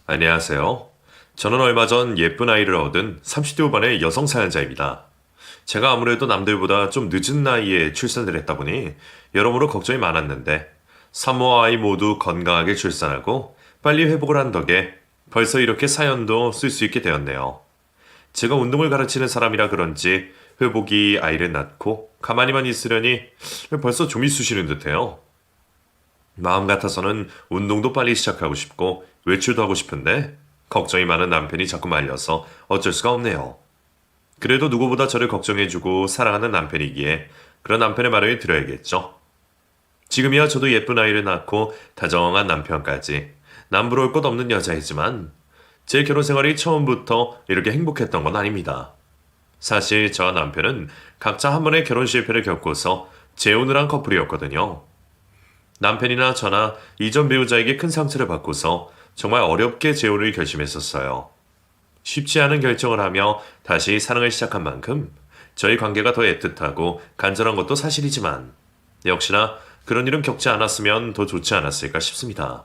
안녕하세요. 저는 얼마 전 예쁜 아이를 얻은 30대 후반의 여성 사연자입니다. 제가 아무래도 남들보다 좀 늦은 나이에 출산을 했다 보니 여러모로 걱정이 많았는데 산모와 아이 모두 건강하게 출산하고 빨리 회복을 한 덕에 벌써 이렇게 사연도 쓸 수 있게 되었네요. 제가 운동을 가르치는 사람이라 그런지 회복이 아이를 낳고 가만히만 있으려니 벌써 좀이 쑤시는 듯해요. 마음 같아서는 운동도 빨리 시작하고 싶고 외출도 하고 싶은데 걱정이 많은 남편이 자꾸 말려서 어쩔 수가 없네요. 그래도 누구보다 저를 걱정해주고 사랑하는 남편이기에 그런 남편의 말을 들어야겠죠. 지금이야 저도 예쁜 아이를 낳고 다정한 남편까지 남부러울 것 없는 여자이지만 제 결혼 생활이 처음부터 이렇게 행복했던 건 아닙니다. 사실 저와 남편은 각자 한 번의 결혼 실패를 겪고서 재혼을 한 커플이었거든요. 남편이나 저나 이전 배우자에게 큰 상처를 받고서 정말 어렵게 재혼을 결심했었어요. 쉽지 않은 결정을 하며 다시 사랑을 시작한 만큼 저희 관계가 더 애틋하고 간절한 것도 사실이지만 역시나 그런 일은 겪지 않았으면 더 좋지 않았을까 싶습니다.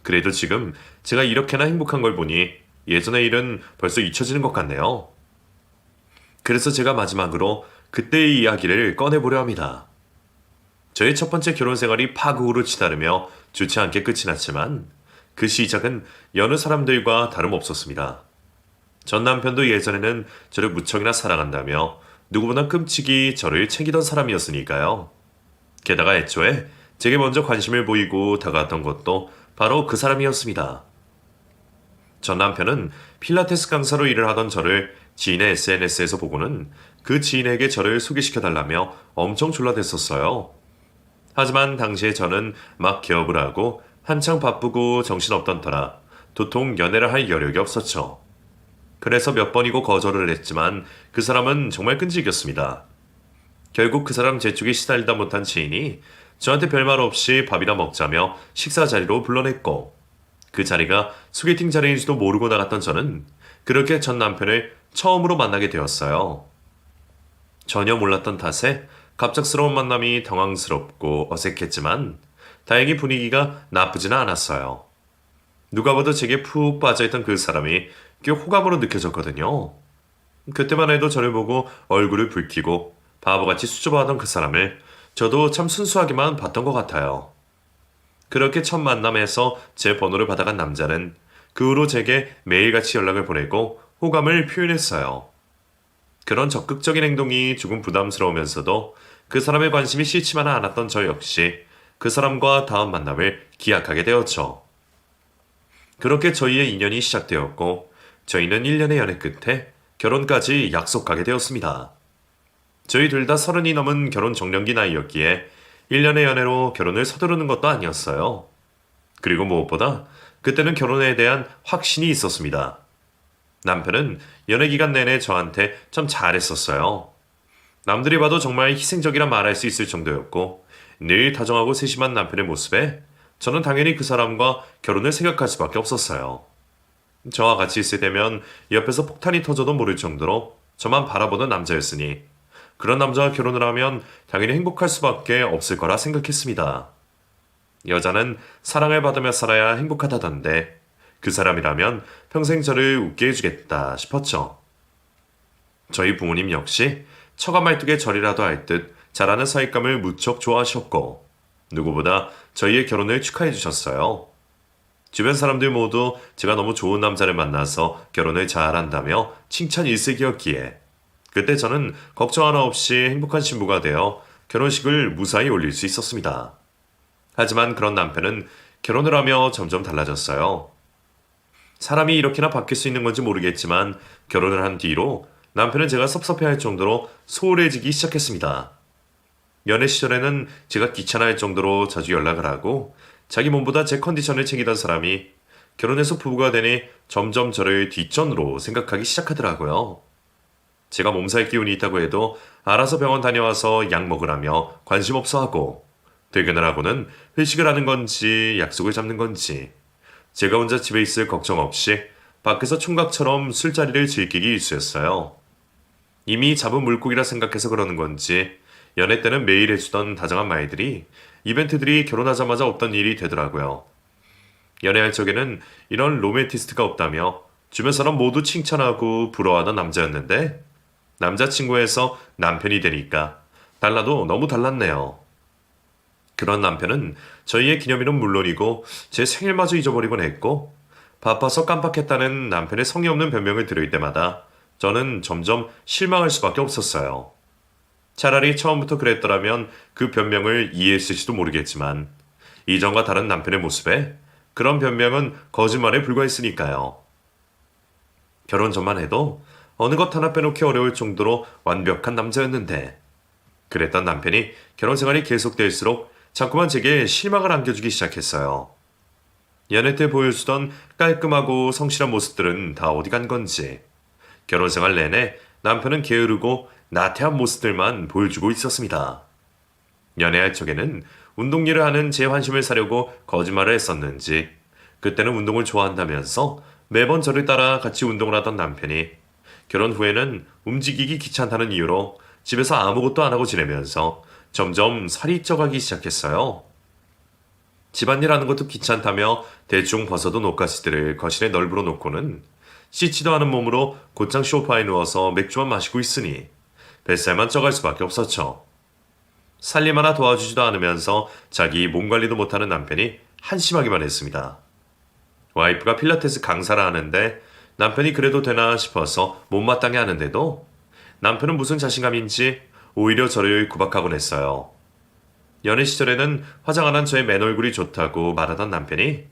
그래도 지금 제가 이렇게나 행복한 걸 보니 예전의 일은 벌써 잊혀지는 것 같네요. 그래서 제가 마지막으로 그때의 이야기를 꺼내보려 합니다. 저의 첫 번째 결혼 생활이 파국으로 치달으며 좋지 않게 끝이 났지만 그 시작은 여느 사람들과 다름없었습니다. 전 남편도 예전에는 저를 무척이나 사랑한다며 누구보다 끔찍이 저를 챙기던 사람이었으니까요. 게다가 애초에 제게 먼저 관심을 보이고 다가왔던 것도 바로 그 사람이었습니다. 전 남편은 필라테스 강사로 일을 하던 저를 지인의 SNS에서 보고는 그 지인에게 저를 소개시켜달라며 엄청 졸라댔었어요. 하지만 당시에 저는 막 개업을 하고 한창 바쁘고 정신없던 터라 도통 연애를 할 여력이 없었죠. 그래서 몇 번이고 거절을 했지만 그 사람은 정말 끈질겼습니다. 결국 그 사람 제 쪽에 시달리다 못한 지인이 저한테 별말 없이 밥이나 먹자며 식사 자리로 불러냈고 그 자리가 소개팅 자리인지도 모르고 나갔던 저는 그렇게 전 남편을 처음으로 만나게 되었어요. 전혀 몰랐던 탓에 갑작스러운 만남이 당황스럽고 어색했지만 다행히 분위기가 나쁘지는 않았어요. 누가 봐도 제게 푹 빠져있던 그 사람이 꽤 호감으로 느껴졌거든요. 그때만 해도 저를 보고 얼굴을 붉히고 바보같이 수줍어하던 그 사람을 저도 참 순수하게만 봤던 것 같아요. 그렇게 첫 만남에서 제 번호를 받아간 남자는 그 후로 제게 매일같이 연락을 보내고 호감을 표현했어요. 그런 적극적인 행동이 조금 부담스러우면서도 그 사람의 관심이 싫지만은 않았던 저 역시 그 사람과 다음 만남을 기약하게 되었죠. 그렇게 저희의 인연이 시작되었고 저희는 1년의 연애 끝에 결혼까지 약속하게 되었습니다. 저희 둘 다 30이 넘은 결혼 정년기 나이였기에 1년의 연애로 결혼을 서두르는 것도 아니었어요. 그리고 무엇보다 그때는 결혼에 대한 확신이 있었습니다. 남편은 연애 기간 내내 저한테 참 잘했었어요. 남들이 봐도 정말 희생적이라 말할 수 있을 정도였고 늘 다정하고 세심한 남편의 모습에 저는 당연히 그 사람과 결혼을 생각할 수밖에 없었어요. 저와 같이 있을 때면 옆에서 폭탄이 터져도 모를 정도로 저만 바라보는 남자였으니 그런 남자와 결혼을 하면 당연히 행복할 수밖에 없을 거라 생각했습니다. 여자는 사랑을 받으며 살아야 행복하다던데 그 사람이라면 평생 저를 웃게 해주겠다 싶었죠. 저희 부모님 역시 처가 말뚝에 절이라도 할 듯 잘하는 사윗감을 무척 좋아하셨고 누구보다 저희의 결혼을 축하해 주셨어요. 주변 사람들 모두 제가 너무 좋은 남자를 만나서 결혼을 잘한다며 칭찬 일색이었기에 그때 저는 걱정 하나 없이 행복한 신부가 되어 결혼식을 무사히 올릴 수 있었습니다. 하지만 그런 남편은 결혼을 하며 점점 달라졌어요. 사람이 이렇게나 바뀔 수 있는 건지 모르겠지만 결혼을 한 뒤로 남편은 제가 섭섭해할 정도로 소홀해지기 시작했습니다. 연애 시절에는 제가 귀찮아할 정도로 자주 연락을 하고 자기 몸보다 제 컨디션을 챙기던 사람이 결혼해서 부부가 되니 점점 저를 뒷전으로 생각하기 시작하더라고요. 제가 몸살 기운이 있다고 해도 알아서 병원 다녀와서 약 먹으라며 관심 없어 하고 퇴근을 하고는 회식을 하는 건지 약속을 잡는 건지 제가 혼자 집에 있을 걱정 없이 밖에서 총각처럼 술자리를 즐기기 일쑤였어요. 이미 잡은 물고기라 생각해서 그러는 건지 연애 때는 매일 해주던 다정한 말들이 이벤트들이 결혼하자마자 없던 일이 되더라고요. 연애할 적에는 이런 로맨티스트가 없다며 주변 사람 모두 칭찬하고 부러워하던 남자였는데 남자친구에서 남편이 되니까 달라도 너무 달랐네요. 그런 남편은 저희의 기념일은 물론이고 제 생일마저 잊어버리곤 했고 바빠서 깜빡했다는 남편의 성의 없는 변명을 들을 때마다 저는 점점 실망할 수밖에 없었어요. 차라리 처음부터 그랬더라면 그 변명을 이해했을지도 모르겠지만 이전과 다른 남편의 모습에 그런 변명은 거짓말에 불과했으니까요. 결혼 전만 해도 어느 것 하나 빼놓기 어려울 정도로 완벽한 남자였는데 그랬던 남편이 결혼 생활이 계속될수록 자꾸만 제게 실망을 안겨주기 시작했어요. 연애 때 보여주던 깔끔하고 성실한 모습들은 다 어디 간 건지 결혼 생활 내내 남편은 게으르고 나태한 모습들만 보여주고 있었습니다. 연애할 적에는 운동 일을 하는 제 환심을 사려고 거짓말을 했었는지 그때는 운동을 좋아한다면서 매번 저를 따라 같이 운동을 하던 남편이 결혼 후에는 움직이기 귀찮다는 이유로 집에서 아무것도 안 하고 지내면서 점점 살이 쪄가기 시작했어요. 집안일 하는 것도 귀찮다며 대충 벗어둔 옷가지들을 거실에 널브러 놓고는 씻지도 않은 몸으로 곧장 소파에 누워서 맥주만 마시고 있으니 뱃살만 쪄갈 수밖에 없었죠. 살림 하나 도와주지도 않으면서 자기 몸 관리도 못하는 남편이 한심하기만 했습니다. 와이프가 필라테스 강사를 하는데 남편이 그래도 되나 싶어서 못마땅해 하는데도 남편은 무슨 자신감인지 오히려 저를 구박하곤 했어요. 연애 시절에는 화장 안 한 저의 맨 얼굴이 좋다고 말하던 남편이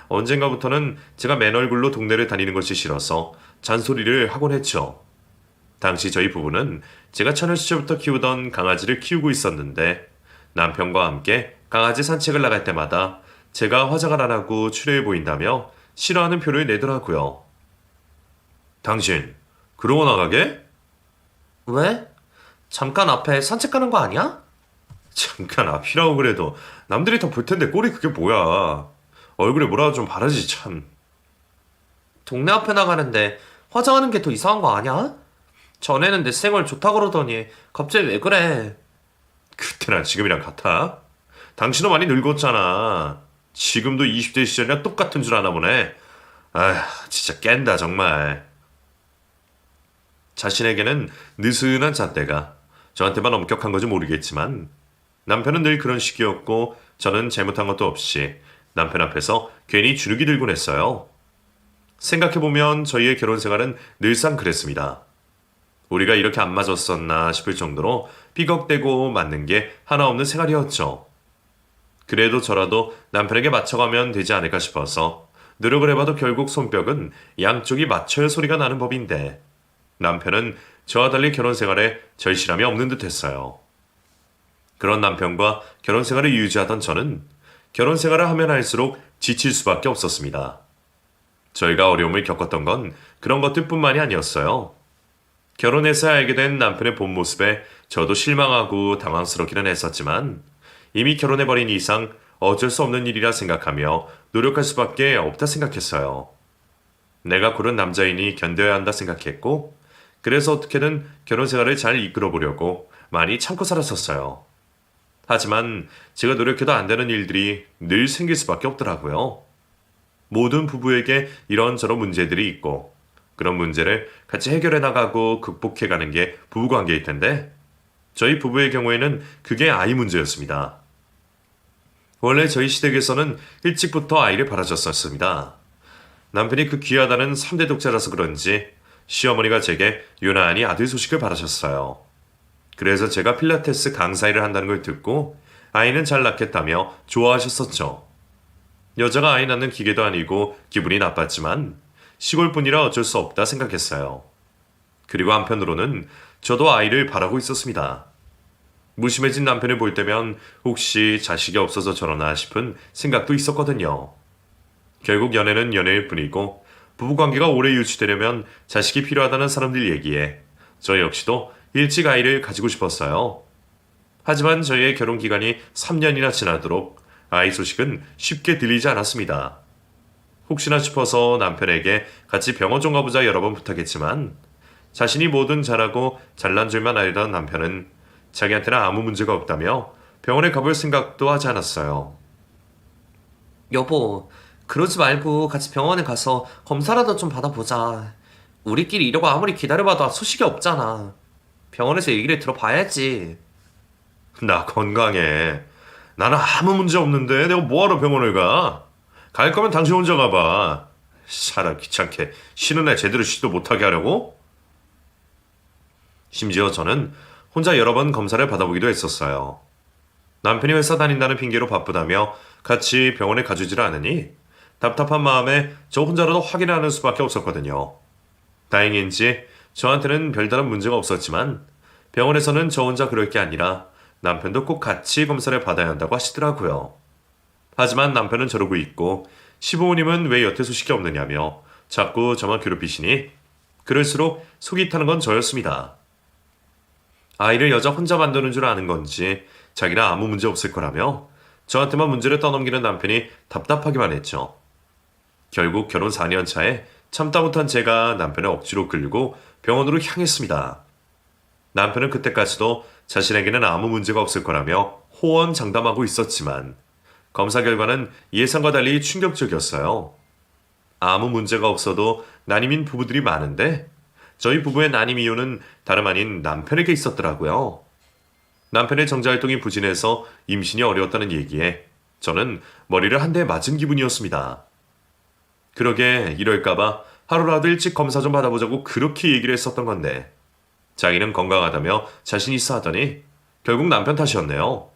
언젠가부터는 제가 맨 얼굴로 동네를 다니는 것이 싫어서 잔소리를 하곤 했죠. 당시 저희 부부는 제가 처녀 시절부터 키우던 강아지를 키우고 있었는데 남편과 함께 강아지 산책을 나갈 때마다 제가 화장을 안 하고 추레해 보인다며 싫어하는 표를 내더라고요. 당신, 그러고 나가게? 왜? 잠깐 앞에 산책 가는 거 아니야? 잠깐 앞이라고 그래도 남들이 다 볼 텐데 꼴이 그게 뭐야. 얼굴에 뭐라도 좀 바르지 참. 동네 앞에 나가는데 화장하는 게 더 이상한 거 아니야? 전에는 내 생얼 좋다 그러더니 갑자기 왜 그래? 그때나 지금이랑 같아? 당신도 많이 늙었잖아. 지금도 20대 시절이랑 똑같은 줄 아나 보네. 아휴, 진짜 깬다 정말. 자신에게는 느슨한 잣대가 저한테만 엄격한 건지 모르겠지만 남편은 늘 그런 식이었고 저는 잘못한 것도 없이 남편 앞에서 괜히 주눅이 들곤 했어요. 생각해보면 저희의 결혼 생활은 늘상 그랬습니다. 우리가 이렇게 안 맞았었나 싶을 정도로 삐걱대고 맞는 게 하나 없는 생활이었죠. 그래도 저라도 남편에게 맞춰가면 되지 않을까 싶어서 노력을 해봐도 결국 손뼉은 양쪽이 맞춰야 소리가 나는 법인데 남편은 저와 달리 결혼 생활에 절실함이 없는 듯 했어요. 그런 남편과 결혼 생활을 유지하던 저는 결혼 생활을 하면 할수록 지칠 수밖에 없었습니다. 저희가 어려움을 겪었던 건 그런 것들뿐만이 아니었어요. 결혼해서 알게 된 남편의 본 모습에 저도 실망하고 당황스럽기는 했었지만 이미 결혼해버린 이상 어쩔 수 없는 일이라 생각하며 노력할 수밖에 없다 생각했어요. 내가 고른 남자이니 견뎌야 한다 생각했고 그래서 어떻게든 결혼 생활을 잘 이끌어보려고 많이 참고 살았었어요. 하지만 제가 노력해도 안 되는 일들이 늘 생길 수밖에 없더라고요. 모든 부부에게 이런저런 문제들이 있고 그런 문제를 같이 해결해 나가고 극복해 가는 게 부부관계일 텐데 저희 부부의 경우에는 그게 아이 문제였습니다. 원래 저희 시댁에서는 일찍부터 아이를 바라셨었습니다. 남편이 그 귀하다는 3대 독자라서 그런지 시어머니가 제게 유난히 아들 소식을 바라셨어요. 그래서 제가 필라테스 강사 일을 한다는 걸 듣고 아이는 잘 낳겠다며 좋아하셨었죠. 여자가 아이 낳는 기계도 아니고 기분이 나빴지만 시골뿐이라 어쩔 수 없다 생각했어요. 그리고 한편으로는 저도 아이를 바라고 있었습니다. 무심해진 남편을 볼 때면 혹시 자식이 없어서 저러나 싶은 생각도 있었거든요. 결국 연애는 연애일 뿐이고 부부관계가 오래 유지되려면 자식이 필요하다는 사람들 얘기에 저 역시도 일찍 아이를 가지고 싶었어요. 하지만 저희의 결혼 기간이 3년이나 지나도록 아이 소식은 쉽게 들리지 않았습니다. 혹시나 싶어서 남편에게 같이 병원 좀 가보자 여러 번 부탁했지만 자신이 뭐든 잘하고 잘난 줄만 알던 남편은 자기한테는 아무 문제가 없다며 병원에 가볼 생각도 하지 않았어요. 여보, 그러지 말고 같이 병원에 가서 검사라도 좀 받아보자. 우리끼리 이러고 아무리 기다려봐도 소식이 없잖아. 병원에서 얘기를 들어봐야지. 나 건강해. 나는 아무 문제 없는데 내가 뭐하러 병원을 가? 갈 거면 당신 혼자 가봐. 사람 귀찮게 쉬는 날 제대로 쉬지도 못하게 하려고? 심지어 저는 혼자 여러 번 검사를 받아보기도 했었어요. 남편이 회사 다닌다는 핑계로 바쁘다며 같이 병원에 가주지를 않으니 답답한 마음에 저 혼자라도 확인을 하는 수밖에 없었거든요. 다행인지 저한테는 별다른 문제가 없었지만 병원에서는 저 혼자 그럴 게 아니라 남편도 꼭 같이 검사를 받아야 한다고 하시더라고요. 하지만 남편은 저러고 있고 시부모님은 왜 여태 소식이 없느냐며 자꾸 저만 괴롭히시니 그럴수록 속이 타는 건 저였습니다. 아이를 여자 혼자 만드는 줄 아는 건지 자기는 아무 문제 없을 거라며 저한테만 문제를 떠넘기는 남편이 답답하기만 했죠. 결국 결혼 4년 차에 참다 못한 제가 남편을 억지로 끌고 병원으로 향했습니다. 남편은 그때까지도 자신에게는 아무 문제가 없을 거라며 호언장담하고 있었지만 검사 결과는 예상과 달리 충격적이었어요. 아무 문제가 없어도 난임인 부부들이 많은데 저희 부부의 난임 이유는 다름 아닌 남편에게 있었더라고요. 남편의 정자활동이 부진해서 임신이 어려웠다는 얘기에 저는 머리를 한 대 맞은 기분이었습니다. 그러게 이럴까봐 하루라도 일찍 검사 좀 받아보자고 그렇게 얘기를 했었던 건데 자기는 건강하다며 자신 있어 하더니 결국 남편 탓이었네요.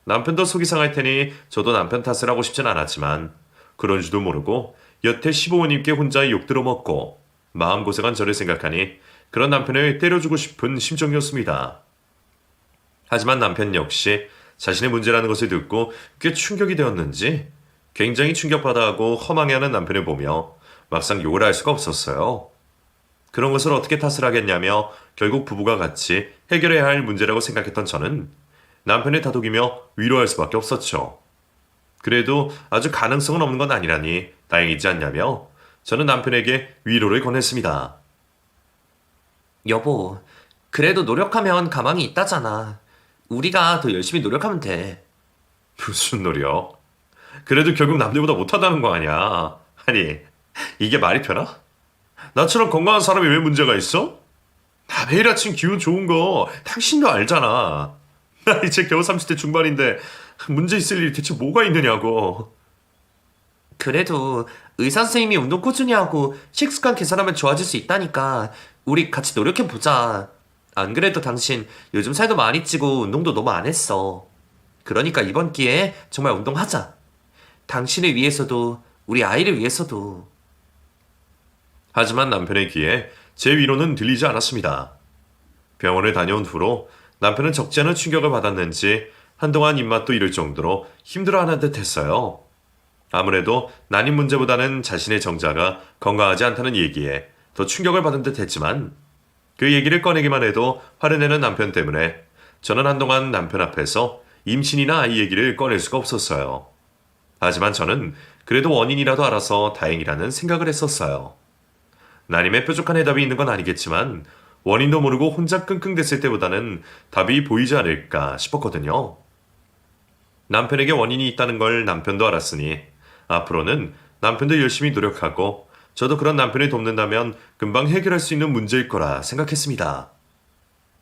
남편도 속이 상할 테니 저도 남편 탓을 하고 싶진 않았지만 그런 줄도 모르고 여태 시부모님께 혼자 욕 들어먹고 마음고생한 저를 생각하니 그런 남편을 때려주고 싶은 심정이었습니다. 하지만 남편 역시 자신의 문제라는 것을 듣고 꽤 충격이 되었는지 굉장히 충격받아하고 허망해하는 남편을 보며 막상 욕을 할 수가 없었어요. 그런 것을 어떻게 탓을 하겠냐며 결국 부부가 같이 해결해야 할 문제라고 생각했던 저는 남편을 다독이며 위로할 수밖에 없었죠. 그래도 아주 가능성은 없는 건 아니라니 다행이지 않냐며 저는 남편에게 위로를 건넸습니다. 여보, 그래도 노력하면 가망이 있다잖아. 우리가 더 열심히 노력하면 돼. 무슨 노력? 그래도 결국 남들보다 못하다는 거 아니야. 아니, 이게 말이 되나? 나처럼 건강한 사람이 왜 문제가 있어? 나 매일 아침 기분 좋은 거 당신도 알잖아. 나 이제 겨우 30대 중반인데 문제 있을 일이 대체 뭐가 있느냐고. 그래도 의사 선생님이 운동 꾸준히 하고 식습관 개선하면 좋아질 수 있다니까 우리 같이 노력해보자. 안 그래도 당신 요즘 살도 많이 찌고 운동도 너무 안 했어. 그러니까 이번 기회에 정말 운동하자. 당신을 위해서도 우리 아이를 위해서도. 하지만 남편의 귀에 제 위로는 들리지 않았습니다. 병원을 다녀온 후로 남편은 적지 않은 충격을 받았는지 한동안 입맛도 잃을 정도로 힘들어하는 듯 했어요. 아무래도 난임 문제보다는 자신의 정자가 건강하지 않다는 얘기에 더 충격을 받은 듯 했지만 그 얘기를 꺼내기만 해도 화를 내는 남편 때문에 저는 한동안 남편 앞에서 임신이나 아이 얘기를 꺼낼 수가 없었어요. 하지만 저는 그래도 원인이라도 알아서 다행이라는 생각을 했었어요. 난임에 뾰족한 해답이 있는 건 아니겠지만 원인도 모르고 혼자 끙끙댔을 때보다는 답이 보이지 않을까 싶었거든요. 남편에게 원인이 있다는 걸 남편도 알았으니 앞으로는 남편도 열심히 노력하고 저도 그런 남편을 돕는다면 금방 해결할 수 있는 문제일 거라 생각했습니다.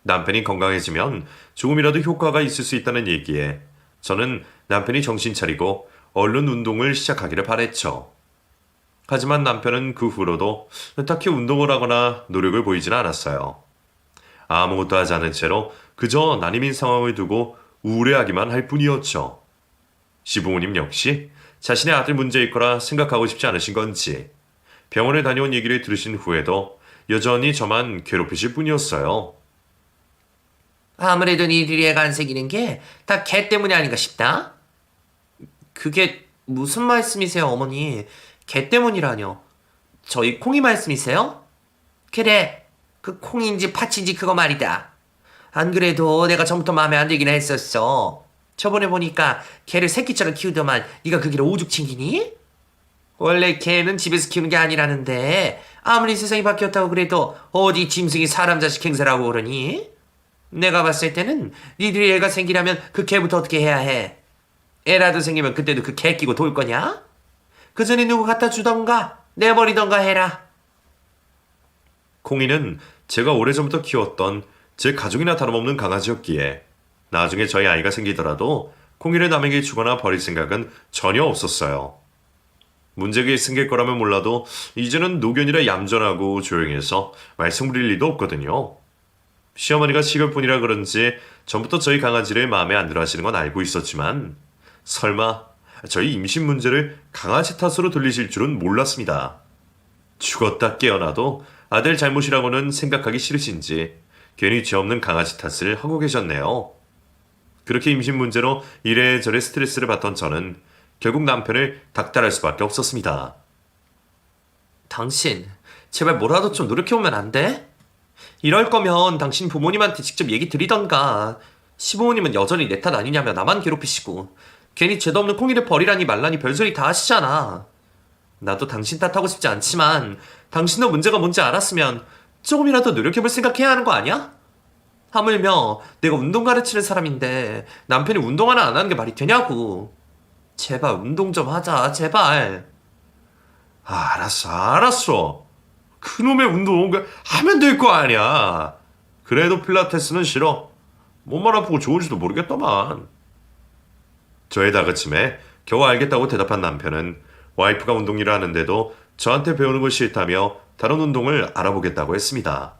남편이 건강해지면 조금이라도 효과가 있을 수 있다는 얘기에 저는 남편이 정신 차리고 얼른 운동을 시작하기를 바랬죠. 하지만 남편은 그 후로도 딱히 운동을 하거나 노력을 보이지는 않았어요. 아무것도 하지 않은 채로 그저 난임인 상황을 두고 우울해하기만 할 뿐이었죠. 시부모님 역시 자신의 아들 문제일 거라 생각하고 싶지 않으신 건지 병원에 다녀온 얘기를 들으신 후에도 여전히 저만 괴롭히실 뿐이었어요. 아무래도 니들이 애가 안 생기는 게 다 걔 때문이 아닌가 싶다. 그게 무슨 말씀이세요, 어머니? 걔 때문이라뇨. 저희 콩이 말씀이세요? 그래, 그 콩인지 팥인지 그거 말이다. 안 그래도 내가 처음부터 마음에 안 들긴 했었어. 저번에 보니까 걔를 새끼처럼 키우더만 네가 그 길을 오죽 챙기니? 원래 걔는 집에서 키우는 게 아니라는데 아무리 세상이 바뀌었다고 그래도 어디 짐승이 사람 자식 행세라고 그러니? 내가 봤을 때는 니들이 애가 생기려면 그 걔부터 어떻게 해야 해? 애라도 생기면 그때도 그 걔 끼고 돌 거냐? 그 전에 누구 갖다 주던가 내버리던가 해라. 콩이는 제가 오래전부터 키웠던 제 가족이나 다름없는 강아지였기에 나중에 저희 아이가 생기더라도 콩이를 남에게 주거나 버릴 생각은 전혀 없었어요. 문제가 생길 거라면 몰라도 이제는 노견이라 얌전하고 조용해서 말썽 부릴 리도 없거든요. 시어머니가 시골뿐이라 그런지 전부터 저희 강아지를 마음에 안 들어 하시는 건 알고 있었지만 설마 저희 임신 문제를 강아지 탓으로 돌리실 줄은 몰랐습니다. 죽었다 깨어나도 아들 잘못이라고는 생각하기 싫으신지 괜히 죄 없는 강아지 탓을 하고 계셨네요. 그렇게 임신 문제로 이래저래 스트레스를 받던 저는 결국 남편을 닥달할 수밖에 없었습니다. 당신 제발 뭐라도 좀 노력해보면 안 돼? 이럴 거면 당신 부모님한테 직접 얘기 드리던가. 시부모님은 여전히 내 탓 아니냐며 나만 괴롭히시고 괜히 죄도 없는 콩이를 버리라니 말라니 별소리 다 하시잖아. 나도 당신 탓하고 싶지 않지만 당신도 문제가 뭔지 알았으면 조금이라도 노력해볼 생각해야 하는 거 아니야? 하물며 내가 운동 가르치는 사람인데 남편이 운동 하나 안 하는 게 말이 되냐고. 제발 운동 좀 하자, 제발. 알았어. 그놈의 운동 하면 될 거 아니야. 그래도 필라테스는 싫어. 몸만 아프고 좋은지도 모르겠더만. 저의 다그침에 겨우 알겠다고 대답한 남편은 와이프가 운동 일을 하는데도 저한테 배우는 걸 싫다며 다른 운동을 알아보겠다고 했습니다.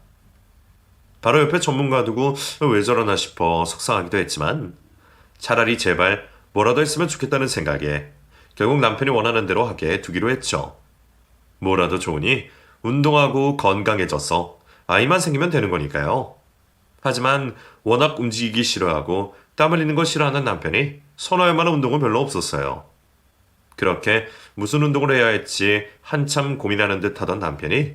바로 옆에 전문가 두고 왜 저러나 싶어 속상하기도 했지만 차라리 제발 뭐라도 했으면 좋겠다는 생각에 결국 남편이 원하는 대로 하게 두기로 했죠. 뭐라도 좋으니 운동하고 건강해져서 아이만 생기면 되는 거니까요. 하지만 워낙 움직이기 싫어하고 땀 흘리는 거 싫어하는 남편이 선호할 만한 운동은 별로 없었어요. 그렇게 무슨 운동을 해야 할지 한참 고민하는 듯 하던 남편이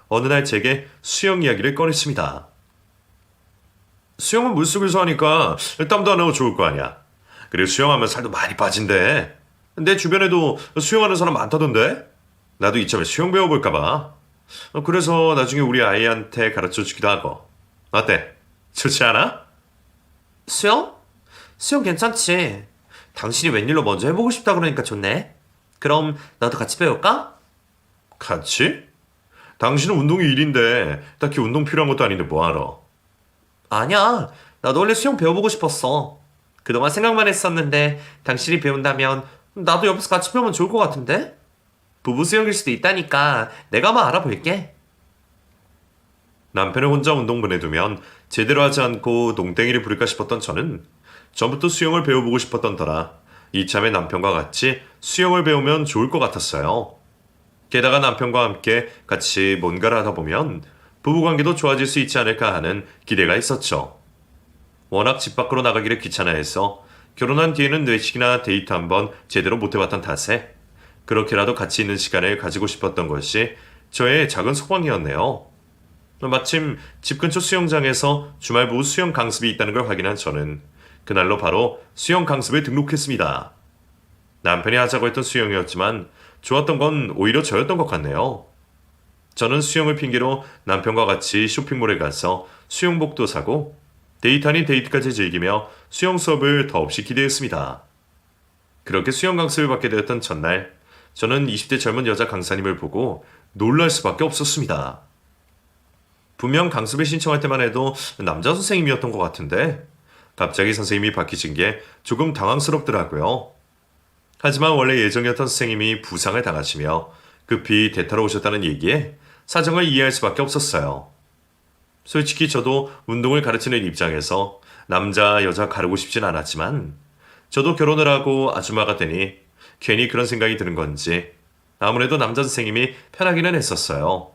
어느 날 제게 수영 이야기를 꺼냈습니다. 수영은 물속에서 하니까 땀도 안 나고 좋을 거 아니야. 그리고 수영하면 살도 많이 빠진대. 내 주변에도 수영하는 사람 많다던데? 나도 이참에 수영 배워볼까 봐. 그래서 나중에 우리 아이한테 가르쳐 주기도 하고. 어때? 좋지 않아? 수영? 수영 괜찮지. 당신이 웬일로 먼저 해보고 싶다 그러니까 좋네. 그럼 나도 같이 배울까? 같이? 당신은 운동이 일인데 딱히 운동 필요한 것도 아닌데 뭐하러? 아니야. 나도 원래 수영 배워보고 싶었어. 그동안 생각만 했었는데 당신이 배운다면 나도 옆에서 같이 배우면 좋을 것 같은데? 부부 수영일 수도 있다니까 내가 한번 알아볼게. 남편을 혼자 운동 보내두면 제대로 하지 않고 농땡이를 부릴까 싶었던 저는 전부터 수영을 배워보고 싶었던 터라 이참에 남편과 같이 수영을 배우면 좋을 것 같았어요. 게다가 남편과 함께 같이 뭔가를 하다 보면 부부관계도 좋아질 수 있지 않을까 하는 기대가 있었죠. 워낙 집 밖으로 나가기를 귀찮아해서 결혼한 뒤에는 외식이나 데이트 한번 제대로 못 해봤던 탓에 그렇게라도 같이 있는 시간을 가지고 싶었던 것이 저의 작은 소망이었네요. 마침 집 근처 수영장에서 주말 부부 수영 강습이 있다는 걸 확인한 저는 그날로 바로 수영 강습에 등록했습니다. 남편이 하자고 했던 수영이었지만 좋았던 건 오히려 저였던 것 같네요. 저는 수영을 핑계로 남편과 같이 쇼핑몰에 가서 수영복도 사고 데이트 아닌 데이트까지 즐기며 수영 수업을 더없이 기대했습니다. 그렇게 수영 강습을 받게 되었던 전날 저는 20대 젊은 여자 강사님을 보고 놀랄 수밖에 없었습니다. 분명 강습에 신청할 때만 해도 남자 선생님이었던 것 같은데 갑자기 선생님이 바뀌신 게 조금 당황스럽더라고요. 하지만 원래 예정이었던 선생님이 부상을 당하시며 급히 대타로 오셨다는 얘기에 사정을 이해할 수밖에 없었어요. 솔직히 저도 운동을 가르치는 입장에서 남자, 여자 가르고 싶진 않았지만 저도 결혼을 하고 아줌마가 되니 괜히 그런 생각이 드는 건지 아무래도 남자 선생님이 편하기는 했었어요.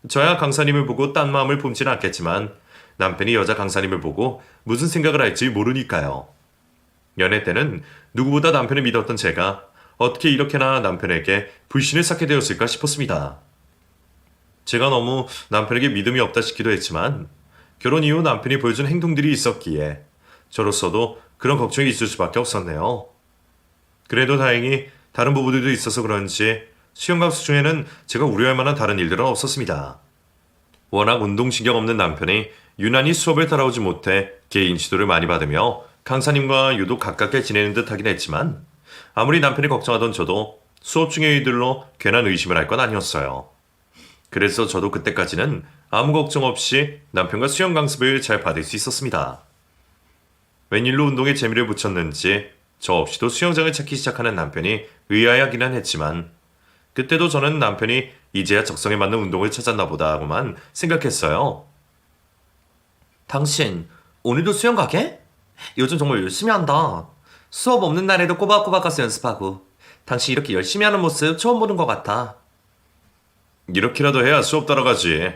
저야 강사님을 보고 딴 마음을 품지는 않겠지만 남편이 여자 강사님을 보고 무슨 생각을 할지 모르니까요. 연애 때는 누구보다 남편을 믿었던 제가 어떻게 이렇게나 남편에게 불신을 쌓게 되었을까 싶었습니다. 제가 너무 남편에게 믿음이 없다 싶기도 했지만 결혼 이후 남편이 보여준 행동들이 있었기에 저로서도 그런 걱정이 있을 수밖에 없었네요. 그래도 다행히 다른 부부들도 있어서 그런지 수영 강습 중에는 제가 우려할 만한 다른 일들은 없었습니다. 워낙 운동신경 없는 남편이 유난히 수업을 따라오지 못해 개인 지도를 많이 받으며 강사님과 유독 가깝게 지내는 듯 하긴 했지만 아무리 남편이 걱정하던 저도 수업 중의 일들로 괜한 의심을 할 건 아니었어요. 그래서 저도 그때까지는 아무 걱정 없이 남편과 수영 강습을 잘 받을 수 있었습니다. 웬일로 운동에 재미를 붙였는지 저 없이도 수영장을 찾기 시작하는 남편이 의아해하기는 했지만 그때도 저는 남편이 이제야 적성에 맞는 운동을 찾았나 보다 하고만 생각했어요. 당신 오늘도 수영 가게? 요즘 정말 열심히 한다. 수업 없는 날에도 꼬박꼬박 가서 연습하고. 당신 이렇게 열심히 하는 모습 처음 보는 것 같아. 이렇게라도 해야 수업 따라가지.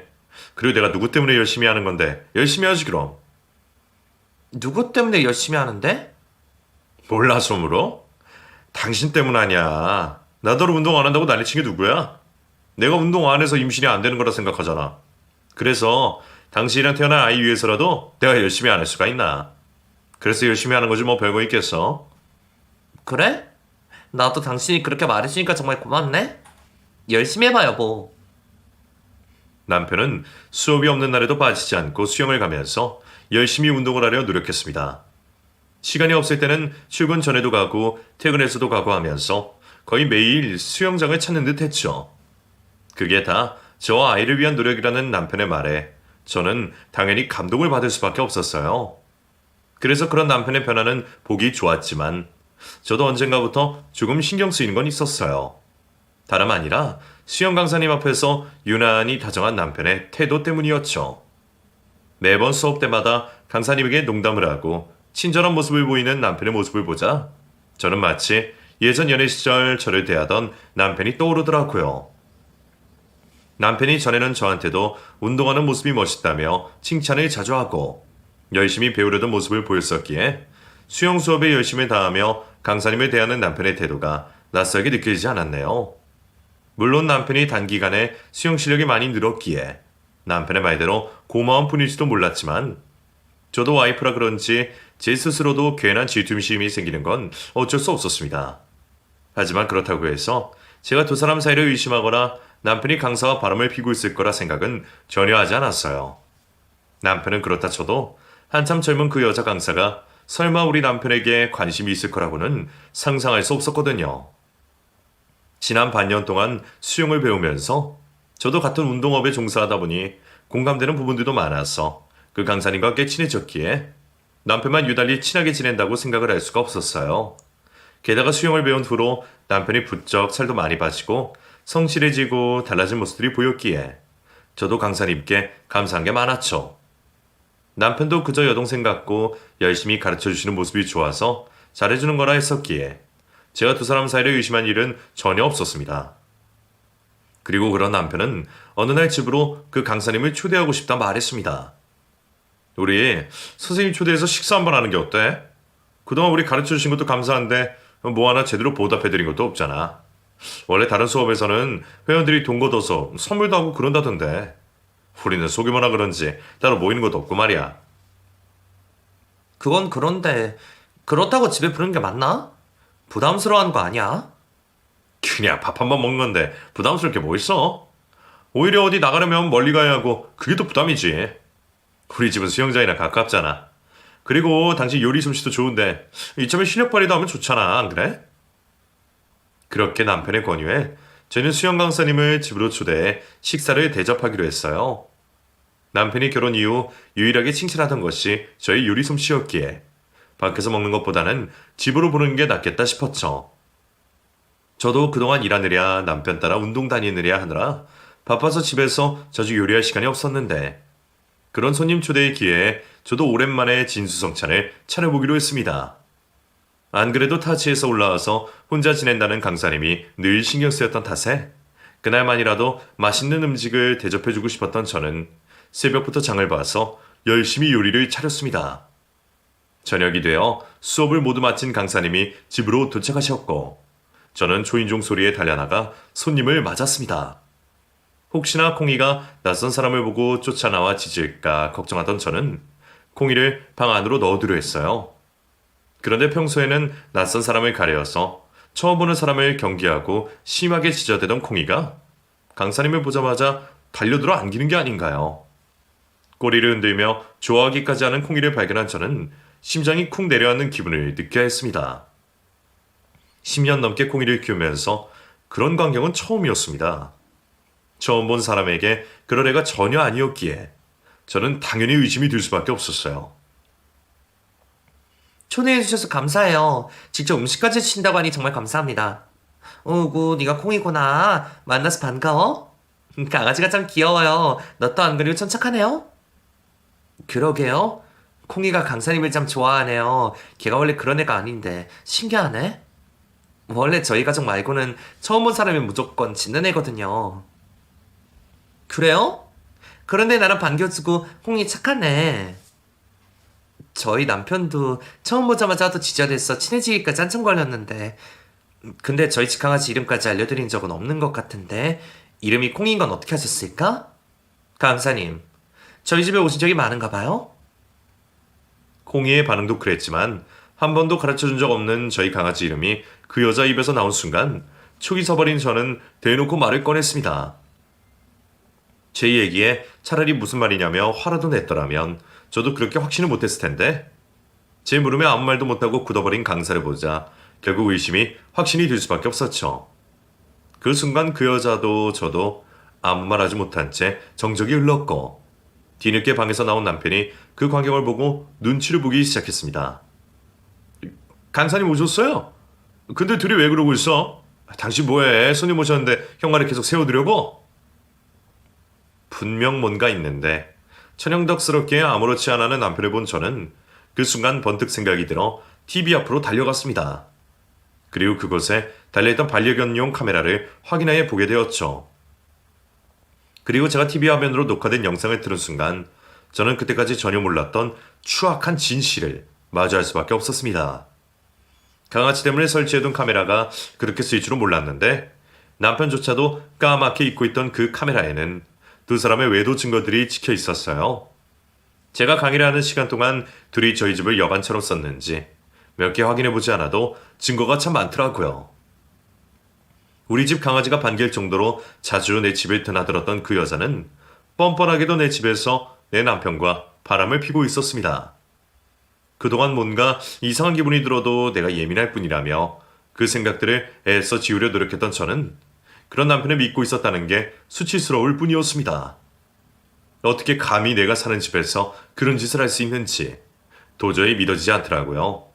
그리고 내가 누구 때문에 열심히 하는 건데 열심히 하지 그럼. 누구 때문에 열심히 하는데? 몰라 솜으로? 당신 때문 아니야. 나더러 운동 안 한다고 난리친 게 누구야? 내가 운동 안 해서 임신이 안 되는 거라 생각하잖아. 그래서 당신이랑 태어난 아이 위해서라도 내가 열심히 안 할 수가 있나. 그래서 열심히 하는 거지 뭐 별거 있겠어. 그래? 나도 당신이 그렇게 말해주니까 정말 고맙네. 열심히 해봐 여보. 남편은 수업이 없는 날에도 빠지지 않고 수영을 가면서 열심히 운동을 하려 노력했습니다. 시간이 없을 때는 출근 전에도 가고 퇴근해서도 가고 하면서 거의 매일 수영장을 찾는 듯 했죠. 그게 다 저와 아이를 위한 노력이라는 남편의 말에 저는 당연히 감동을 받을 수밖에 없었어요. 그래서 그런 남편의 변화는 보기 좋았지만 저도 언젠가부터 조금 신경 쓰이는 건 있었어요. 다름 아니라 수영 강사님 앞에서 유난히 다정한 남편의 태도 때문이었죠. 매번 수업 때마다 강사님에게 농담을 하고 친절한 모습을 보이는 남편의 모습을 보자 저는 마치 예전 연애 시절 저를 대하던 남편이 떠오르더라고요. 남편이 전에는 저한테도 운동하는 모습이 멋있다며 칭찬을 자주 하고 열심히 배우려던 모습을 보였었기에 수영 수업에 열심히 다하며 강사님을 대하는 남편의 태도가 낯설게 느껴지지 않았네요. 물론 남편이 단기간에 수영 실력이 많이 늘었기에 남편의 말대로 고마운 뿐일지도 몰랐지만 저도 와이프라 그런지 제 스스로도 괜한 질투심이 생기는 건 어쩔 수 없었습니다. 하지만 그렇다고 해서 제가 두 사람 사이를 의심하거나 남편이 강사와 바람을 피고 있을 거라 생각은 전혀 하지 않았어요. 남편은 그렇다 쳐도 한참 젊은 그 여자 강사가 설마 우리 남편에게 관심이 있을 거라고는 상상할 수 없었거든요. 지난 반년 동안 수영을 배우면서 저도 같은 운동업에 종사하다 보니 공감되는 부분들도 많아서 그 강사님과 함께 친해졌기에 남편만 유달리 친하게 지낸다고 생각을 할 수가 없었어요. 게다가 수영을 배운 후로 남편이 부쩍 살도 많이 빠지고 성실해지고 달라진 모습들이 보였기에 저도 강사님께 감사한 게 많았죠. 남편도 그저 여동생 같고 열심히 가르쳐주시는 모습이 좋아서 잘해주는 거라 했었기에 제가 두 사람 사이를 의심한 일은 전혀 없었습니다. 그리고 그런 남편은 어느 날 집으로 그 강사님을 초대하고 싶다 말했습니다. 우리 선생님 초대해서 식사 한번 하는 게 어때? 그동안 우리 가르쳐주신 것도 감사한데 뭐 하나 제대로 보답해드린 것도 없잖아. 원래 다른 수업에서는 회원들이 돈 걷어서 선물도 하고 그런다던데 우리는 속이거나 그런지 따로 모이는 것도 없고 말이야. 그건 그런데 그렇다고 집에 부르는 게 맞나? 부담스러워하는 거 아니야? 그냥 밥 한 번 먹는 건데 부담스럽게 뭐 있어? 오히려 어디 나가려면 멀리 가야 하고 그게 더 부담이지. 우리 집은 수영장이랑 가깝잖아. 그리고 당신 요리 솜씨도 좋은데 이참에 실력 발휘도 하면 좋잖아, 안 그래? 그렇게 남편의 권유에 저는 수영 강사님을 집으로 초대해 식사를 대접하기로 했어요. 남편이 결혼 이후 유일하게 칭찬하던 것이 저의 요리 솜씨였기에 밖에서 먹는 것보다는 집으로 보는 게 낫겠다 싶었죠. 저도 그동안 일하느랴 남편 따라 운동 다니느랴 하느라 바빠서 집에서 자주 요리할 시간이 없었는데 그런 손님 초대의 기회에 저도 오랜만에 진수성찬을 차려보기로 했습니다. 안 그래도 타지에서 올라와서 혼자 지낸다는 강사님이 늘 신경 쓰였던 탓에 그날만이라도 맛있는 음식을 대접해주고 싶었던 저는 새벽부터 장을 봐서 열심히 요리를 차렸습니다. 저녁이 되어 수업을 모두 마친 강사님이 집으로 도착하셨고 저는 초인종 소리에 달려나가 손님을 맞았습니다. 혹시나 콩이가 낯선 사람을 보고 쫓아나와 짖을까 걱정하던 저는 콩이를 방 안으로 넣어두려 했어요. 그런데 평소에는 낯선 사람을 가려서 처음 보는 사람을 경계하고 심하게 짖어대던 콩이가 강사님을 보자마자 달려들어 안기는 게 아닌가요? 꼬리를 흔들며 좋아하기까지 하는 콩이를 발견한 저는 심장이 쿵 내려앉는 기분을 느껴야 했습니다. 10년 넘게 콩이를 키우면서 그런 광경은 처음이었습니다. 처음 본 사람에게 그런 애가 전혀 아니었기에 저는 당연히 의심이 들 수밖에 없었어요. 초대해주셔서 감사해요. 직접 음식까지 해주신다고 하니 정말 감사합니다. 어구, 네가 콩이구나. 만나서 반가워? 강아지가 참 귀여워요. 너 또 안 그리고 참 착하네요? 그러게요. 콩이가 강사님을 참 좋아하네요. 걔가 원래 그런 애가 아닌데 신기하네. 원래 저희 가족 말고는 처음 본 사람이 무조건 짖는 애거든요. 그래요? 그런데 나랑 반겨주고 콩이 착하네. 저희 남편도 처음 보자마자 하도 지저댔어 친해지기까지 한참 걸렸는데 근데 저희 집 강아지 이름까지 알려드린 적은 없는 것 같은데 이름이 콩인 건 어떻게 하셨을까? 강사님, 저희 집에 오신 적이 많은가 봐요? 콩이의 반응도 그랬지만 한 번도 가르쳐준 적 없는 저희 강아지 이름이 그 여자 입에서 나온 순간 촉이 서버린 저는 대놓고 말을 꺼냈습니다. 제 얘기에 차라리 무슨 말이냐며 화라도 냈더라면 저도 그렇게 확신을 못했을 텐데 제 물음에 아무 말도 못하고 굳어버린 강사를 보자 결국 의심이 확신이 될 수밖에 없었죠. 그 순간 그 여자도 저도 아무 말 하지 못한 채 정적이 흘렀고 뒤늦게 방에서 나온 남편이 그 광경을 보고 눈치를 보기 시작했습니다. 강사님 오셨어요? 근데 둘이 왜 그러고 있어? 당신 뭐해? 손님 오셨는데 형말을 계속 세워두려고? 분명 뭔가 있는데 천연덕스럽게 아무렇지 않아하는 남편을 본 저는 그 순간 번뜩 생각이 들어 TV 앞으로 달려갔습니다. 그리고 그곳에 달려있던 반려견용 카메라를 확인하여 보게 되었죠. 그리고 제가 TV 화면으로 녹화된 영상을 틀은 순간 저는 그때까지 전혀 몰랐던 추악한 진실을 마주할 수밖에 없었습니다. 강아지 때문에 설치해둔 카메라가 그렇게 쓰일 줄은 몰랐는데 남편조차도 까맣게 잊고 있던 그 카메라에는 두 사람의 외도 증거들이 찍혀 있었어요. 제가 강의를 하는 시간 동안 둘이 저희 집을 여관처럼 썼는지 몇 개 확인해보지 않아도 증거가 참 많더라고요. 우리 집 강아지가 반길 정도로 자주 내 집에 드나들었던 그 여자는 뻔뻔하게도 내 집에서 내 남편과 바람을 피고 있었습니다. 그동안 뭔가 이상한 기분이 들어도 내가 예민할 뿐이라며 그 생각들을 애써 지우려 노력했던 저는 그런 남편을 믿고 있었다는 게 수치스러울 뿐이었습니다. 어떻게 감히 내가 사는 집에서 그런 짓을 할 수 있는지 도저히 믿어지지 않더라고요.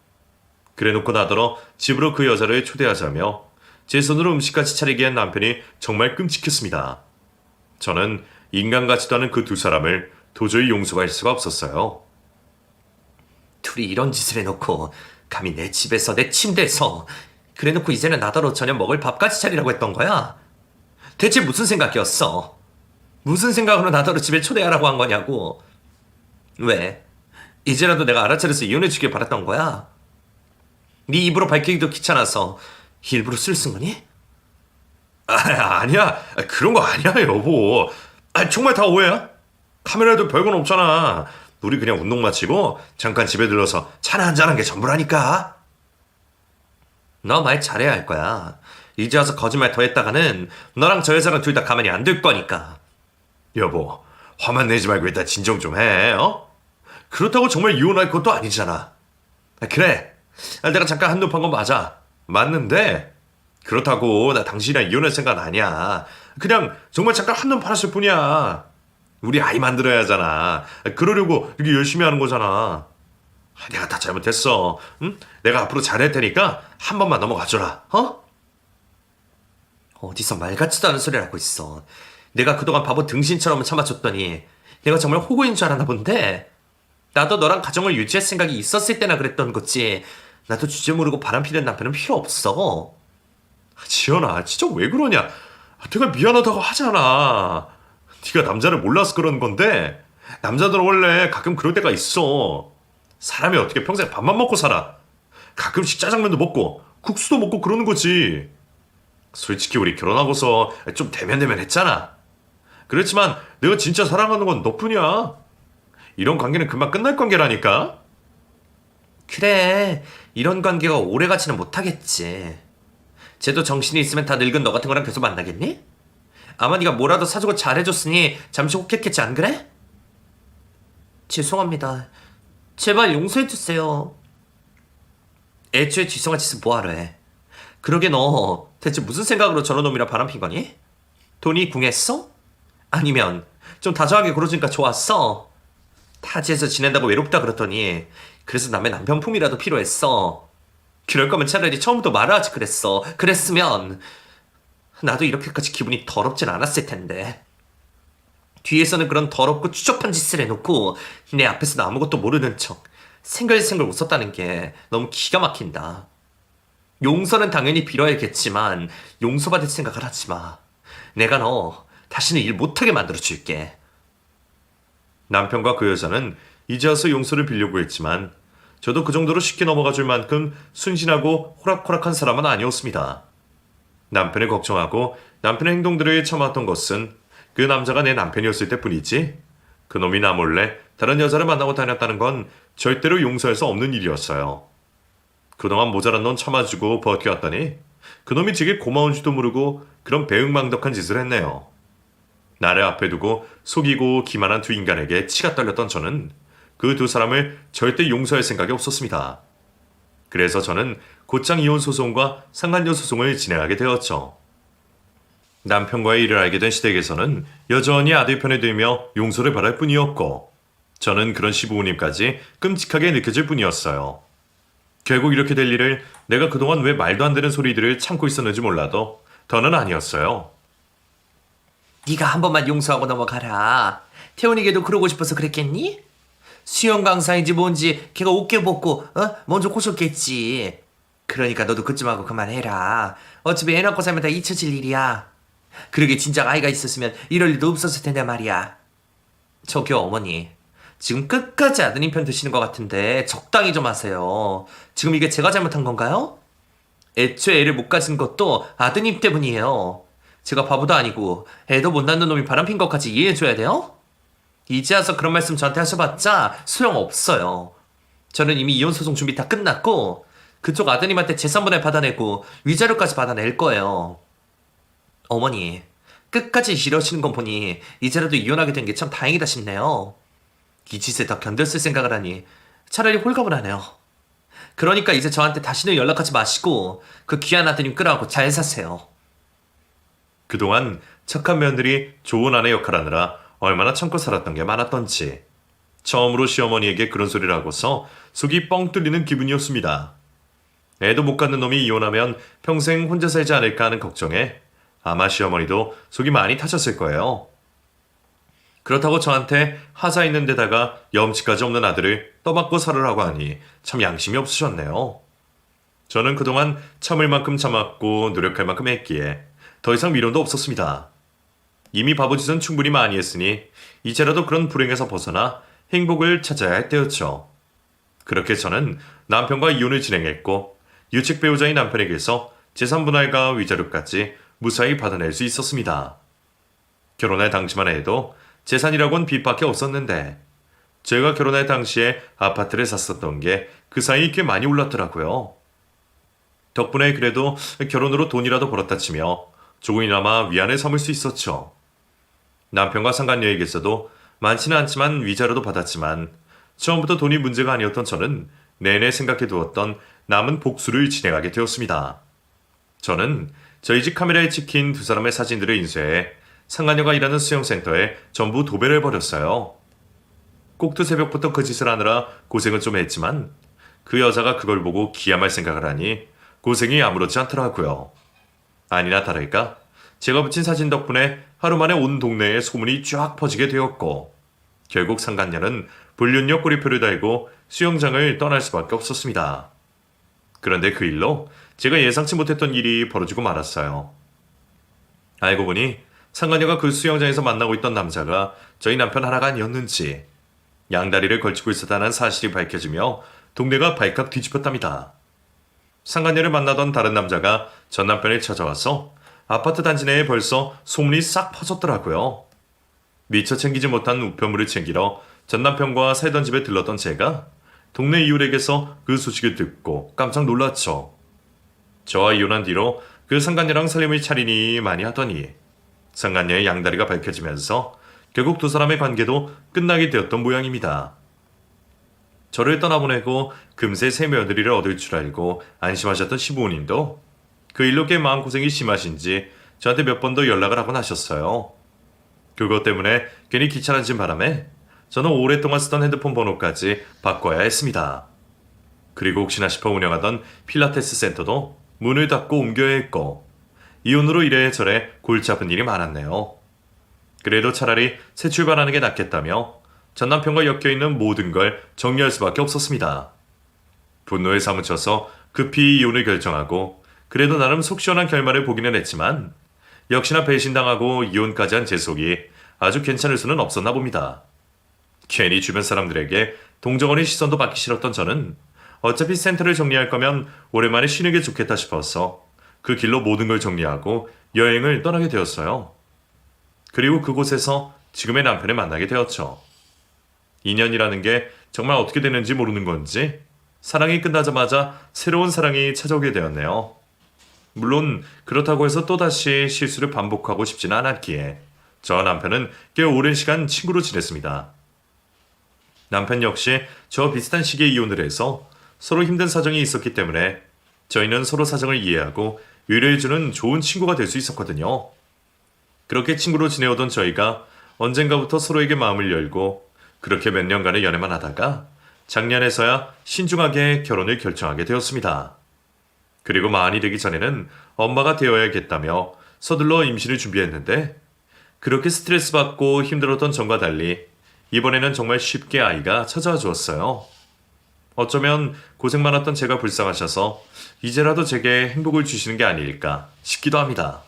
그래놓고 나더러 집으로 그 여자를 초대하자며 제 손으로 음식까지 차리게 한 남편이 정말 끔찍했습니다. 저는 인간 같지도 않은 그 두 사람을 도저히 용서할 수가 없었어요. 둘이 이런 짓을 해놓고 감히 내 집에서 내 침대에서 그래놓고 이제는 나더러 저녁 먹을 밥까지 차리라고 했던 거야? 대체 무슨 생각이었어? 무슨 생각으로 나더러 집에 초대하라고 한 거냐고? 왜? 이제라도 내가 알아차려서 이혼해 주길 바랐던 거야? 네 입으로 밝히기도 귀찮아서 일부러 쓸쓴 거니? 아니야. 그런 거 아니야, 여보. 정말 다 오해야? 카메라에도 별건 없잖아. 우리 그냥 운동 마치고 잠깐 집에 들러서 차나 한잔한 게 전부라니까. 너 말 잘해야 할 거야. 이제 와서 거짓말 더 했다가는 너랑 저 여자랑 둘 다 가만히 안 둘 거니까. 여보, 화만 내지 말고 일단 진정 좀 해, 어? 그렇다고 정말 이혼할 것도 아니잖아. 그래, 내가 잠깐 한눈 판 건 맞아. 맞는데 그렇다고 나 당신이랑 이혼할 생각은 아니야. 그냥 정말 잠깐 한눈 팔았을 뿐이야. 우리 아이 만들어야 하잖아. 그러려고 이렇게 열심히 하는 거잖아. 내가 다 잘못했어. 응? 내가 앞으로 잘할 테니까 한 번만 넘어가줘라. 어? 어디서 말 같지도 않은 소리를 하고 있어. 내가 그동안 바보 등신처럼 참아줬더니 내가 정말 호구인 줄 알았나 본데. 나도 너랑 가정을 유지할 생각이 있었을 때나 그랬던 거지. 나도 주제 모르고 바람피는 남편은 필요 없어. 지연아, 진짜 왜 그러냐? 내가 미안하다고 하잖아. 네가 남자를 몰라서 그런 건데 남자들은 원래 가끔 그럴 때가 있어. 사람이 어떻게 평생 밥만 먹고 살아. 가끔씩 짜장면도 먹고 국수도 먹고 그러는 거지. 솔직히 우리 결혼하고서 좀 대면대면 했잖아. 그렇지만 내가 진짜 사랑하는 건 너뿐이야. 이런 관계는 금방 끝날 관계라니까. 그래, 이런 관계가 오래가지는 못하겠지. 쟤도 정신이 있으면 다 늙은 너 같은 거랑 계속 만나겠니? 아마 네가 뭐라도 사주고 잘해줬으니 잠시 혹했겠지, 안 그래? 죄송합니다. 제발 용서해주세요. 애초에 죄송한 짓을 뭐하러 해. 그러게 너 대체 무슨 생각으로 저런 놈이랑 바람핀 거니? 돈이 궁했어? 아니면 좀 다정하게 굴어주니까 좋았어? 타지에서 지낸다고 외롭다 그랬더니 그래서 남의 남편 품이라도 필요했어. 그럴 거면 차라리 처음부터 말을 하지 그랬어. 그랬으면 나도 이렇게까지 기분이 더럽진 않았을 텐데. 뒤에서는 그런 더럽고 추접한 짓을 해놓고 내 앞에서는 아무것도 모르는 척 생글생글 웃었다는 게 너무 기가 막힌다. 용서는 당연히 빌어야겠지만 용서받을 생각을 하지 마. 내가 너 다시는 일 못하게 만들어줄게. 남편과 그 여자는 이제 와서 용서를 빌려고 했지만 저도 그 정도로 쉽게 넘어가 줄 만큼 순진하고 호락호락한 사람은 아니었습니다. 남편을 걱정하고 남편의 행동들을 참았던 것은 그 남자가 내 남편이었을 때뿐이지 그놈이 나 몰래 다른 여자를 만나고 다녔다는 건 절대로 용서할 수 없는 일이었어요. 그동안 모자란 넌 참아주고 버텨왔더니 그놈이 제게 고마운 줄도 모르고 그런 배은망덕한 짓을 했네요. 나를 앞에 두고 속이고 기만한 두 인간에게 치가 떨렸던 저는 그 두 사람을 절대 용서할 생각이 없었습니다. 그래서 저는 곧장 이혼 소송과 상간녀 소송을 진행하게 되었죠. 남편과의 일을 알게 된 시댁에서는 여전히 아들 편에 들며 용서를 바랄 뿐이었고 저는 그런 시부모님까지 끔찍하게 느껴질 뿐이었어요. 결국 이렇게 될 일을 내가 그동안 왜 말도 안 되는 소리들을 참고 있었는지 몰라도 더는 아니었어요. 네가 한 번만 용서하고 넘어가라. 태훈이게도 그러고 싶어서 그랬겠니? 수영 강사인지 뭔지 걔가 어깨 벗고 먼저 꼬셨겠지. 그러니까 너도 그쯤 하고 그만해라. 어차피 애 낳고 살면 다 잊혀질 일이야. 그러게 진작 아이가 있었으면 이럴 일도 없었을 텐데 말이야. 저기요 어머니. 지금 끝까지 아드님 편 드시는 것 같은데 적당히 좀 하세요. 지금 이게 제가 잘못한 건가요? 애초에 애를 못 가진 것도 아드님 때문이에요. 제가 바보도 아니고 애도 못 낳는 놈이 바람핀 것까지 이해해줘야 돼요? 이제 와서 그런 말씀 저한테 하셔봤자 소용없어요. 저는 이미 이혼소송 준비 다 끝났고 그쪽 아드님한테 재산분할 받아내고 위자료까지 받아낼 거예요. 어머니, 끝까지 이러시는 건 보니 이제라도 이혼하게 된 게 참 다행이다 싶네요. 이 짓을 더 견뎠을 생각을 하니 차라리 홀가분 하네요. 그러니까 이제 저한테 다시는 연락하지 마시고 그 귀한 아드님 끌어안고 잘 사세요. 그동안 착한 며느리 좋은 아내 역할하느라 얼마나 참고 살았던 게 많았던지 처음으로 시어머니에게 그런 소리를 하고서 속이 뻥 뚫리는 기분이었습니다. 애도 못 갖는 놈이 이혼하면 평생 혼자 살지 않을까 하는 걱정에 아마 시어머니도 속이 많이 타셨을 거예요. 그렇다고 저한테 하자 있는 데다가 염치까지 없는 아들을 떠맡고 살으라고 하니 참 양심이 없으셨네요. 저는 그동안 참을 만큼 참았고 노력할 만큼 했기에 더 이상 미련도 없었습니다. 이미 바보짓은 충분히 많이 했으니 이제라도 그런 불행에서 벗어나 행복을 찾아야 할 때였죠. 그렇게 저는 남편과 이혼을 진행했고 유책 배우자인 남편에게서 재산분할과 위자료까지 무사히 받아낼 수 있었습니다. 결혼할 당시만 해도 재산이라곤 빚밖에 없었는데 제가 결혼할 당시에 아파트를 샀었던 게 그 사이 꽤 많이 올랐더라고요. 덕분에 그래도 결혼으로 돈이라도 벌었다 치며 조금이나마 위안을 삼을 수 있었죠. 남편과 상간녀에게서도 많지는 않지만 위자료도 받았지만 처음부터 돈이 문제가 아니었던 저는 내내 생각해 두었던 남은 복수를 진행하게 되었습니다. 저는 저희 집 카메라에 찍힌 두 사람의 사진들을 인쇄해 상간녀가 일하는 수영센터에 전부 도배를 해버렸어요. 꼭두 새벽부터 그 짓을 하느라 고생은 좀 했지만 그 여자가 그걸 보고 기함할 생각을 하니 고생이 아무렇지 않더라고요. 아니나 다를까 제가 붙인 사진 덕분에 하루 만에 온 동네에 소문이 쫙 퍼지게 되었고 결국 상간녀는 불륜녀 꼬리표를 달고 수영장을 떠날 수밖에 없었습니다. 그런데 그 일로 제가 예상치 못했던 일이 벌어지고 말았어요. 알고 보니 상간녀가 그 수영장에서 만나고 있던 남자가 저희 남편 하나가 아니었는지 양다리를 걸치고 있었다는 사실이 밝혀지며 동네가 발칵 뒤집혔답니다. 상간녀를 만나던 다른 남자가 전 남편을 찾아와서 아파트 단지 내에 벌써 소문이 싹 퍼졌더라고요. 미처 챙기지 못한 우편물을 챙기러 전 남편과 살던 집에 들렀던 제가 동네 이웃에게서 그 소식을 듣고 깜짝 놀랐죠. 저와 이혼한 뒤로 그 상간녀랑 살림을 차리니 많이 하더니 상간녀의 양다리가 밝혀지면서 결국 두 사람의 관계도 끝나게 되었던 모양입니다. 저를 떠나보내고 금세 새 며느리를 얻을 줄 알고 안심하셨던 시부모님도 그 일로 꽤 마음고생이 심하신지 저한테 몇 번 더 연락을 하곤 하셨어요. 그것 때문에 괜히 귀찮아진 바람에 저는 오랫동안 쓰던 핸드폰 번호까지 바꿔야 했습니다. 그리고 혹시나 싶어 운영하던 필라테스 센터도 문을 닫고 옮겨야 했고 이혼으로 이래저래 골치 아픈 일이 많았네요. 그래도 차라리 새 출발하는 게 낫겠다며 전 남편과 엮여있는 모든 걸 정리할 수밖에 없었습니다. 분노에 사무쳐서 급히 이혼을 결정하고 그래도 나름 속 시원한 결말을 보기는 했지만 역시나 배신당하고 이혼까지 한 제 속이 아주 괜찮을 수는 없었나 봅니다. 괜히 주변 사람들에게 동정어린 시선도 받기 싫었던 저는 어차피 센터를 정리할 거면 오랜만에 쉬는 게 좋겠다 싶어서 그 길로 모든 걸 정리하고 여행을 떠나게 되었어요. 그리고 그곳에서 지금의 남편을 만나게 되었죠. 인연이라는 게 정말 어떻게 되는지 모르는 건지 사랑이 끝나자마자 새로운 사랑이 찾아오게 되었네요. 물론 그렇다고 해서 또다시 실수를 반복하고 싶지는 않았기에 저와 남편은 꽤 오랜 시간 친구로 지냈습니다. 남편 역시 저와 비슷한 시기에 이혼을 해서 서로 힘든 사정이 있었기 때문에 저희는 서로 사정을 이해하고 위로해주는 좋은 친구가 될 수 있었거든요. 그렇게 친구로 지내오던 저희가 언젠가부터 서로에게 마음을 열고 그렇게 몇 년간의 연애만 하다가 작년에서야 신중하게 결혼을 결정하게 되었습니다. 그리고 만이 되기 전에는 엄마가 되어야겠다며 서둘러 임신을 준비했는데 그렇게 스트레스 받고 힘들었던 전과 달리 이번에는 정말 쉽게 아이가 찾아와 주었어요. 어쩌면 고생 많았던 제가 불쌍하셔서 이제라도 제게 행복을 주시는 게 아닐까 싶기도 합니다.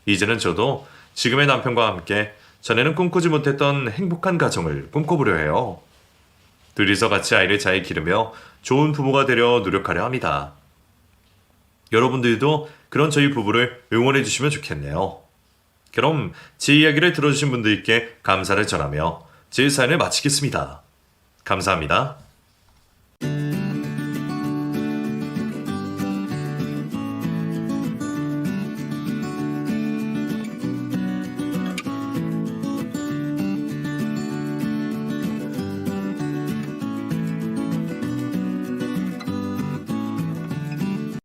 이제는 저도 지금의 남편과 함께 전에는 꿈꾸지 못했던 행복한 가정을 꿈꿔보려 해요. 둘이서 같이 아이를 잘 기르며 좋은 부모가 되려 노력하려 합니다. 여러분들도 그런 저희 부부를 응원해 주시면 좋겠네요. 그럼 제 이야기를 들어주신 분들께 감사를 전하며 제 사연을 마치겠습니다. 감사합니다.